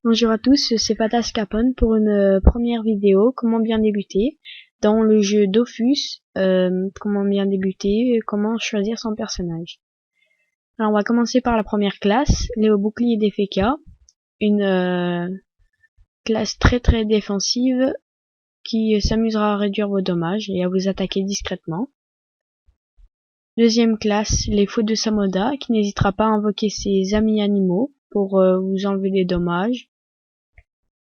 Bonjour à tous, c'est Fatas Capone pour une première vidéo, comment bien débuter dans le jeu Dofus, comment bien débuter, comment choisir son personnage. Alors on va commencer par la première classe, Léo Bouclier d'Efeka, une classe très défensive qui s'amusera à réduire vos dommages et à vous attaquer discrètement. Deuxième classe, les fous de Samoda, qui n'hésitera pas à invoquer ses amis animaux pour vous enlever des dommages.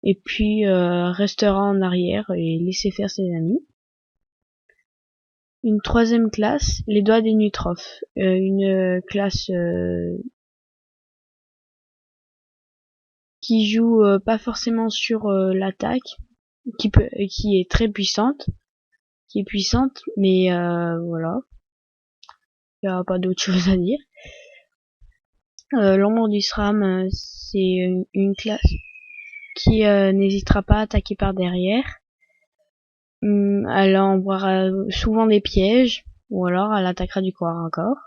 Et puis restera en arrière et laisser faire ses amis. Une troisième classe, les doigts des Nutrophes, une classe qui joue pas forcément sur l'attaque, qui est très puissante, mais voilà, il n'y a pas d'autre chose à dire. L'ombre du SRAM, c'est une classe qui n'hésitera pas à attaquer par derrière. Elle envoiera souvent des pièges, ou alors elle attaquera du corps à corps.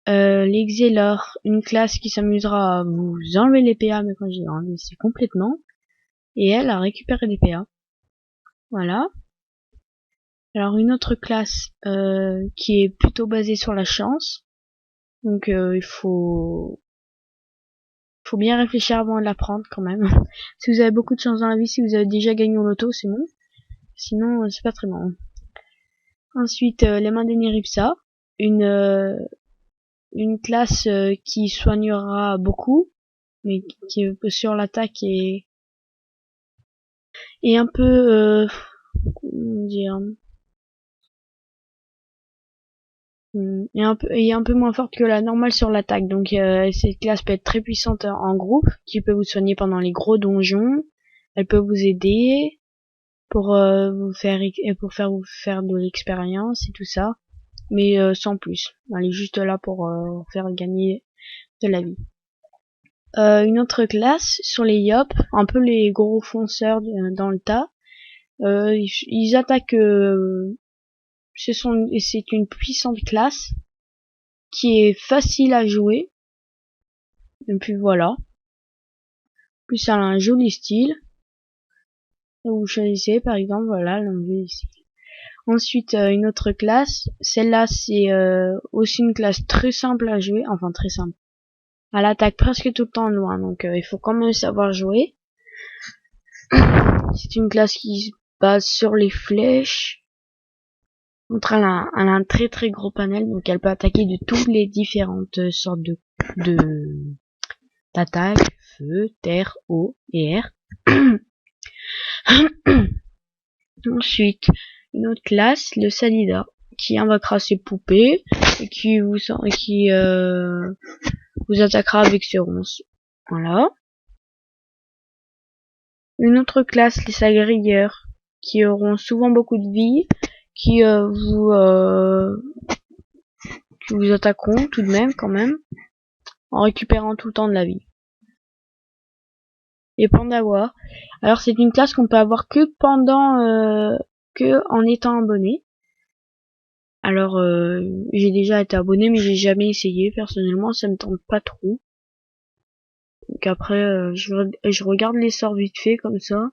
L'Exelor, une classe qui s'amusera à vous enlever les PA, mais quand j'ai enlevé, c'est complètement. Et elle a récupéré des PA. Voilà. Alors une autre classe qui est plutôt basée sur la chance. Donc il faut bien réfléchir avant de la prendre quand même. Si vous avez beaucoup de chance dans la vie, si vous avez déjà gagné au loto, c'est bon. Sinon, c'est pas très bon. Ensuite, les mains d'Eniripsa, une classe qui soignera beaucoup, mais qui est sur l'attaque et un peu comment dire, et un peu moins forte que la normale sur l'attaque. Donc cette classe peut être très puissante en groupe, qui peut vous soigner pendant les gros donjons. Elle peut vous aider pour vous faire vous faire de l'expérience et tout ça, mais sans plus. Elle est juste là pour faire gagner de la vie. Une autre classe sur les Yop, un peu les gros fonceurs dans le tas. Ils attaquent. C'est une puissante classe qui est facile à jouer. Et puis voilà. Plus elle a un joli style. Vous choisissez par exemple, voilà, un joli style. Ensuite, une autre classe. Celle-là, c'est aussi une classe très simple à jouer. Enfin, très simple. Elle attaque presque tout le temps loin, donc il faut quand même savoir jouer. C'est une classe qui se base sur les flèches. Elle a un très gros panel, donc elle peut attaquer de toutes les différentes sortes d'attaques, feu, terre, eau et air. Ensuite, une autre classe, le Salida, qui invoquera ses poupées et qui vous attaquera avec ses ronces. Voilà. Une autre classe, les Sagrilleurs, qui auront souvent beaucoup de vie, qui vous attaqueront tout de même quand même, en récupérant tout le temps de la vie. Et Pandawa, alors c'est une classe qu'on peut avoir que en étant abonné. Alors j'ai déjà été abonné, mais j'ai jamais essayé. Personnellement, ça me tente pas trop. Donc après, je regarde les sorts vite fait comme ça.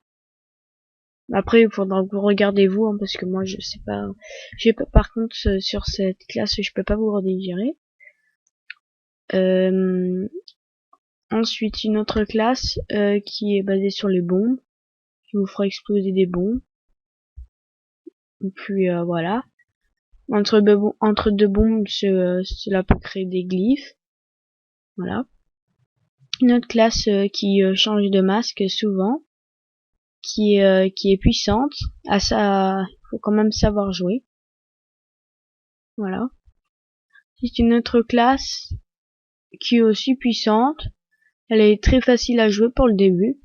Après, il faudra que vous regardez vous, hein, parce que moi je sais pas. Par contre, sur cette classe, je peux pas vous rediriger. Ensuite, une autre classe qui est basée sur les bombes, qui vous fera exploser des bombes. Et puis voilà. Entre deux bombes, cela peut créer des glyphes. Voilà. Une autre classe qui change de masque souvent, qui est puissante. À ça, faut quand même savoir jouer. Voilà. C'est une autre classe qui est aussi puissante. Elle est très facile à jouer pour le début.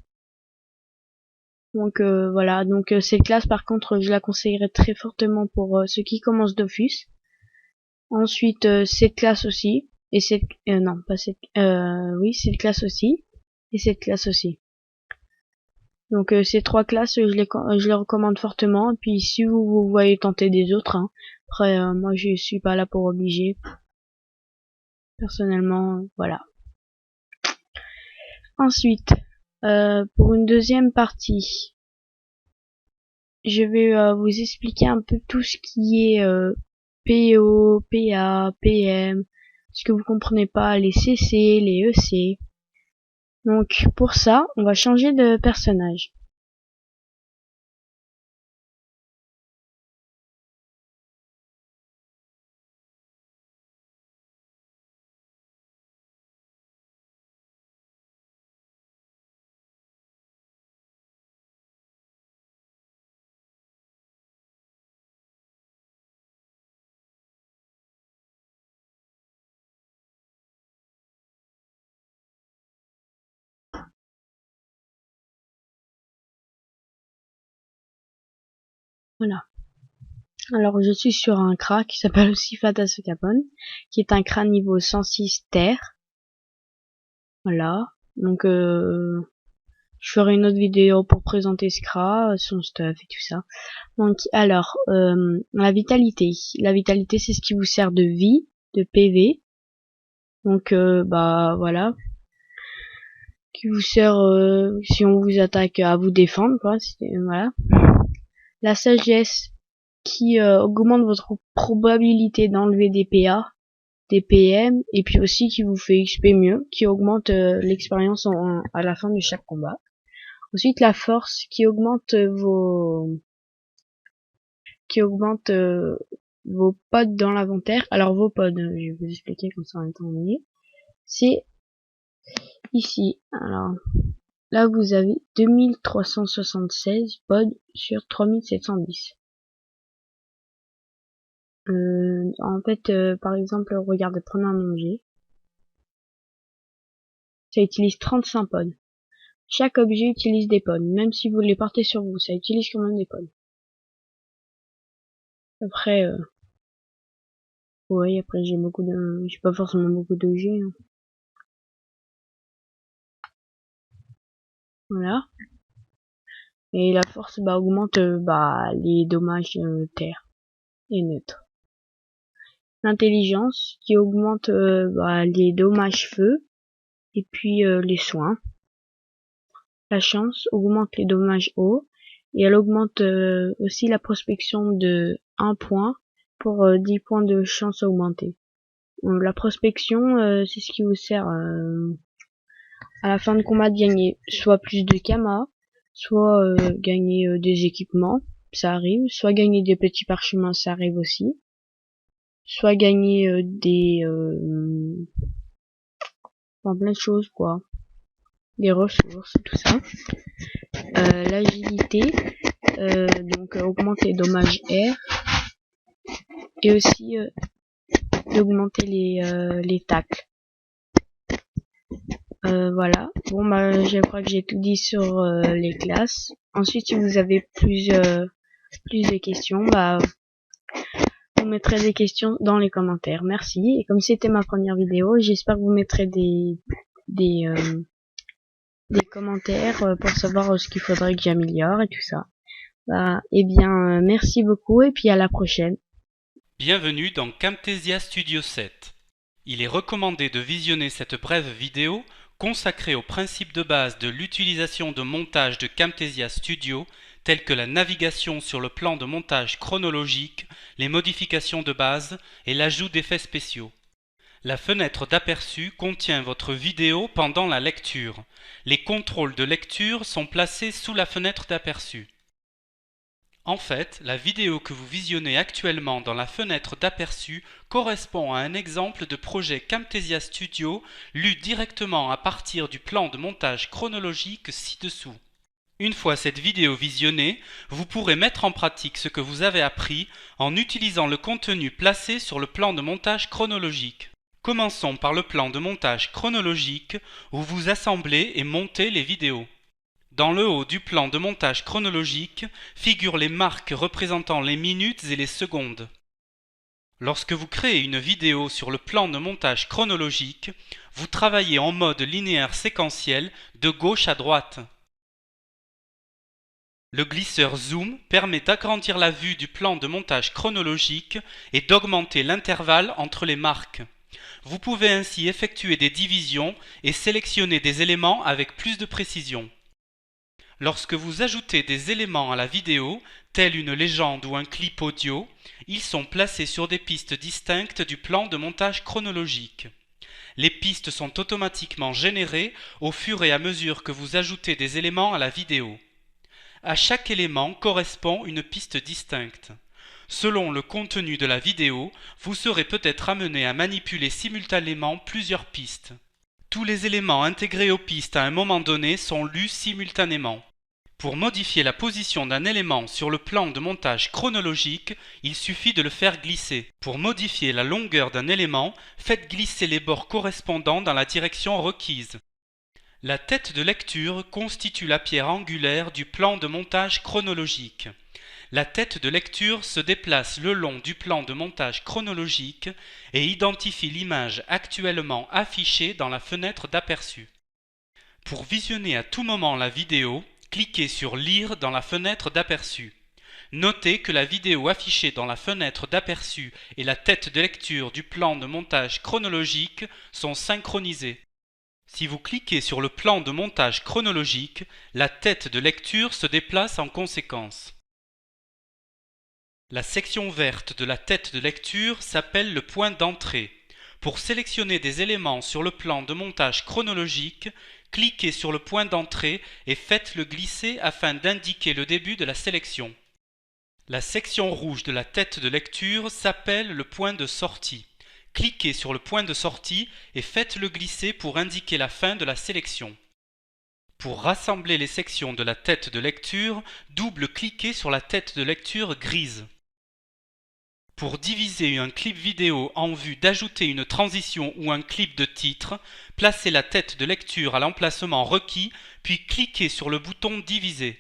Donc voilà. Donc cette classe, par contre, je la conseillerais très fortement pour ceux qui commencent Dofus. Ensuite, cette classe aussi. Et cette non, pas cette oui, cette classe aussi et cette classe aussi. Donc ces trois classes, je les recommande fortement. Et puis si vous voyez tenter des autres, hein, après moi je suis pas là pour obliger. Personnellement, voilà. Ensuite, Pour une deuxième partie, je vais vous expliquer un peu tout ce qui est PO, PA, PM, ce que vous comprenez pas, les CC, les EC. Donc pour ça, on va changer de personnage. Voilà. Alors je suis sur un CRA qui s'appelle aussi Fantasio Capone, qui est un CRA niveau 106 terre. Voilà. Donc je ferai une autre vidéo pour présenter ce CRA, son stuff et tout ça. Donc alors, la vitalité. La vitalité c'est ce qui vous sert de vie, de PV. Donc bah voilà. Qui vous sert si on vous attaque à vous défendre, quoi. Voilà. La sagesse qui augmente votre probabilité d'enlever des PA, des PM, et puis aussi qui vous fait XP mieux, qui augmente l'expérience à la fin de chaque combat. Ensuite la force qui augmente vos pods dans l'inventaire. Alors vos pods, je vais vous expliquer comme ça en même temps. C'est ici. Alors là vous avez 2376 pods sur 3710. En fait, par exemple, regardez, prenez un objet. Ça utilise 35 pods. Chaque objet utilise des pods. Même si vous les portez sur vous, ça utilise quand même des pods. Après, ouais, après j'ai pas forcément beaucoup d'objets. Hein. Voilà. Et la force, bah, augmente, les dommages terre et neutre. L'intelligence qui augmente, les dommages feu et puis les soins. La chance augmente les dommages eau et elle augmente aussi la prospection de 1 point pour 10 points de chance augmentée. La prospection, c'est ce qui vous sert à la fin de combat de gagner soit plus de kama, soit gagner des équipements, ça arrive, soit gagner des petits parchemins, ça arrive aussi, soit gagner plein de choses quoi, des ressources, tout ça. L'agilité, donc augmente les dommages air et aussi d'augmenter les tacles. Voilà. Bon bah je crois que j'ai tout dit sur les classes. Ensuite si vous avez plus de questions, bah vous mettrez des questions dans les commentaires. Merci. Et comme c'était ma première vidéo, j'espère que vous mettrez des commentaires pour savoir ce qu'il faudrait que j'améliore et tout ça. Bah, eh bien, merci beaucoup et puis à la prochaine. Bienvenue dans Camtasia Studio 7. Il est recommandé de visionner cette brève vidéo consacrée aux principes de base de l'utilisation de montage de Camtasia Studio, tels que la navigation sur le plan de montage chronologique, les modifications de base et l'ajout d'effets spéciaux. La fenêtre d'aperçu contient votre vidéo pendant la lecture. Les contrôles de lecture sont placés sous la fenêtre d'aperçu. En fait, la vidéo que vous visionnez actuellement dans la fenêtre d'aperçu correspond à un exemple de projet Camtasia Studio lu directement à partir du plan de montage chronologique ci-dessous. Une fois cette vidéo visionnée, vous pourrez mettre en pratique ce que vous avez appris en utilisant le contenu placé sur le plan de montage chronologique. Commençons par le plan de montage chronologique où vous assemblez et montez les vidéos. Dans le haut du plan de montage chronologique figurent les marques représentant les minutes et les secondes. Lorsque vous créez une vidéo sur le plan de montage chronologique, vous travaillez en mode linéaire séquentiel de gauche à droite. Le glisseur zoom permet d'agrandir la vue du plan de montage chronologique et d'augmenter l'intervalle entre les marques. Vous pouvez ainsi effectuer des divisions et sélectionner des éléments avec plus de précision. Lorsque vous ajoutez des éléments à la vidéo, tels une légende ou un clip audio, ils sont placés sur des pistes distinctes du plan de montage chronologique. Les pistes sont automatiquement générées au fur et à mesure que vous ajoutez des éléments à la vidéo. À chaque élément correspond une piste distincte. Selon le contenu de la vidéo, vous serez peut-être amené à manipuler simultanément plusieurs pistes. Tous les éléments intégrés aux pistes à un moment donné sont lus simultanément. Pour modifier la position d'un élément sur le plan de montage chronologique, il suffit de le faire glisser. Pour modifier la longueur d'un élément, faites glisser les bords correspondants dans la direction requise. La tête de lecture constitue la pierre angulaire du plan de montage chronologique. La tête de lecture se déplace le long du plan de montage chronologique et identifie l'image actuellement affichée dans la fenêtre d'aperçu. Pour visionner à tout moment la vidéo, cliquez sur Lire dans la fenêtre d'aperçu. Notez que la vidéo affichée dans la fenêtre d'aperçu et la tête de lecture du plan de montage chronologique sont synchronisées. Si vous cliquez sur le plan de montage chronologique, la tête de lecture se déplace en conséquence. La section verte de la tête de lecture s'appelle le point d'entrée. Pour sélectionner des éléments sur le plan de montage chronologique, cliquez sur le point d'entrée et faites-le glisser afin d'indiquer le début de la sélection. La section rouge de la tête de lecture s'appelle le point de sortie. Cliquez sur le point de sortie et faites-le glisser pour indiquer la fin de la sélection. Pour rassembler les sections de la tête de lecture, double-cliquez sur la tête de lecture grise. Pour diviser un clip vidéo en vue d'ajouter une transition ou un clip de titre, placez la tête de lecture à l'emplacement requis, puis cliquez sur le bouton Diviser.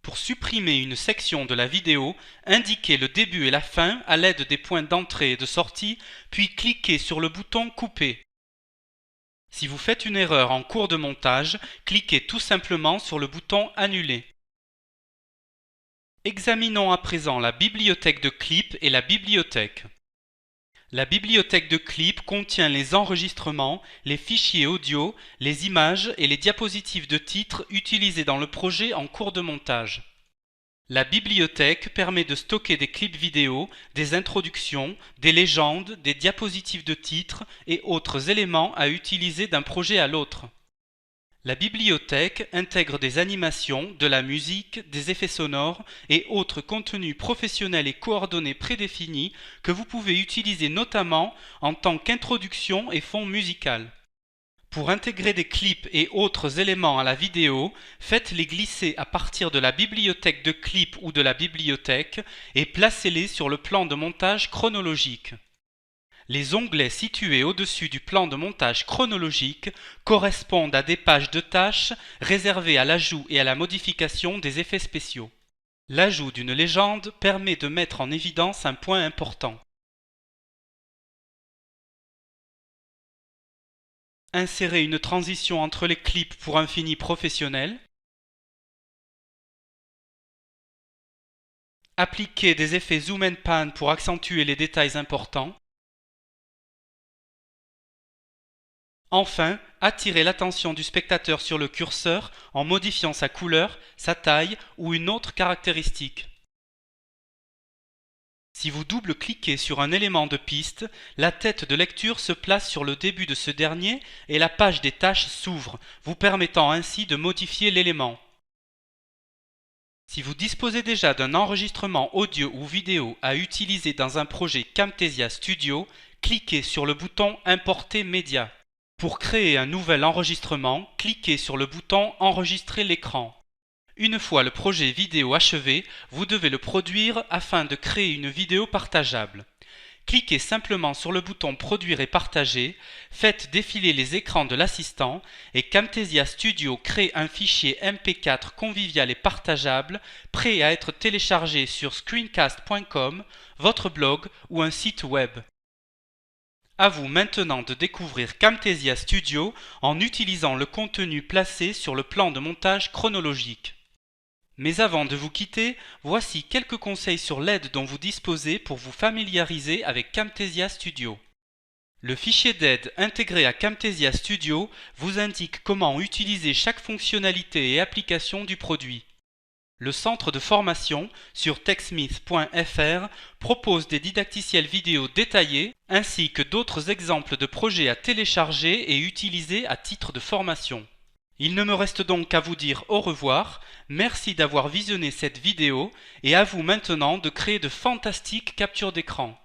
Pour supprimer une section de la vidéo, indiquez le début et la fin à l'aide des points d'entrée et de sortie, puis cliquez sur le bouton Couper. Si vous faites une erreur en cours de montage, cliquez tout simplement sur le bouton Annuler. Examinons à présent la bibliothèque de clips et la bibliothèque. La bibliothèque de clips contient les enregistrements, les fichiers audio, les images et les diapositives de titres utilisés dans le projet en cours de montage. La bibliothèque permet de stocker des clips vidéo, des introductions, des légendes, des diapositives de titres et autres éléments à utiliser d'un projet à l'autre. La bibliothèque intègre des animations, de la musique, des effets sonores et autres contenus professionnels et coordonnés prédéfinis que vous pouvez utiliser notamment en tant qu'introduction et fond musical. Pour intégrer des clips et autres éléments à la vidéo, faites-les glisser à partir de la bibliothèque de clips ou de la bibliothèque et placez-les sur le plan de montage chronologique. Les onglets situés au-dessus du plan de montage chronologique correspondent à des pages de tâches réservées à l'ajout et à la modification des effets spéciaux. L'ajout d'une légende permet de mettre en évidence un point important. Insérer une transition entre les clips pour un fini professionnel. Appliquer des effets zoom and pan pour accentuer les détails importants. Enfin, attirer l'attention du spectateur sur le curseur en modifiant sa couleur, sa taille ou une autre caractéristique. Si vous double-cliquez sur un élément de piste, la tête de lecture se place sur le début de ce dernier et la page des tâches s'ouvre, vous permettant ainsi de modifier l'élément. Si vous disposez déjà d'un enregistrement audio ou vidéo à utiliser dans un projet Camtasia Studio, cliquez sur le bouton Importer média. Pour créer un nouvel enregistrement, cliquez sur le bouton Enregistrer l'écran. Une fois le projet vidéo achevé, vous devez le produire afin de créer une vidéo partageable. Cliquez simplement sur le bouton Produire et partager, faites défiler les écrans de l'assistant et Camtasia Studio crée un fichier MP4 convivial et partageable, prêt à être téléchargé sur screencast.com, votre blog ou un site web. À vous maintenant de découvrir Camtasia Studio en utilisant le contenu placé sur le plan de montage chronologique. Mais avant de vous quitter, voici quelques conseils sur l'aide dont vous disposez pour vous familiariser avec Camtasia Studio. Le fichier d'aide intégré à Camtasia Studio vous indique comment utiliser chaque fonctionnalité et application du produit. Le centre de formation sur techsmith.fr propose des didacticiels vidéo détaillés ainsi que d'autres exemples de projets à télécharger et utiliser à titre de formation. Il ne me reste donc qu'à vous dire au revoir, merci d'avoir visionné cette vidéo et à vous maintenant de créer de fantastiques captures d'écran.